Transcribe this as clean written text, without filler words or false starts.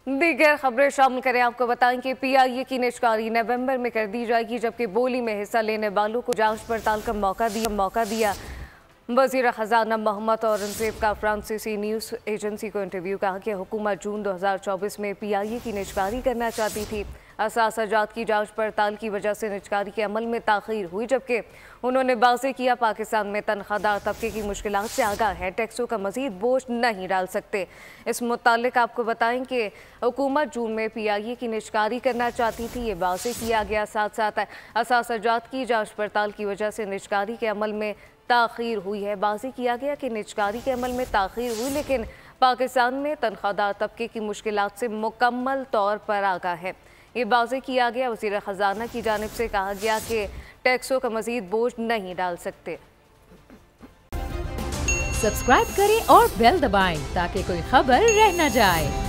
दीगर खबरें शामिल करें। आपको बताएं कि पीआईए की निष्कारी नवंबर में कर दी जाएगी, जबकि बोली में हिस्सा लेने वालों को जांच पड़ताल का मौका दिया। वज़ीर ख़जाना मोहम्मद औरंगज़ेब का फ्रांसीसी न्यूज़ एजेंसी को इंटरव्यू। कहा कि हुकूमत जून 2024 में पीआईए की निष्कारी करना चाहती थी। असासाजात की जांच पड़ताल की वजह से निष्कारी के अमल में ताख़ीर हुई, जबकि उन्होंने वाज़ेह किया पाकिस्तान में तनख्वाहदार तबके की मुश्किलात से आगाह है, टैक्सों का मज़ीद बोझ नहीं डाल सकते। इस मुतालिक आपको बताएं कि हुकूमत जून में पीआईए की निष्कारी करना चाहती थी, ये वाज़ेह किया गया। साथ साथ असासाजात की जांच पड़ताल की वजह से निष्कारी के अमल में ताख़ीर हुई है। वाज़ेह किया गया कि निष्कारी के अमल में ताख़ीर हुई, लेकिन पाकिस्तान में तनख्वाहदार तबके की मुश्किलात से मुकम्मल तौर पर आगाह है। ये वाज़ेह किया गया। वज़ीर ख़जाना की जानिब से कहा गया कि टैक्सों का मज़ीद बोझ नहीं डाल सकते। सब्सक्राइब करें और बेल दबाएं ताकि कोई खबर रह न जाए।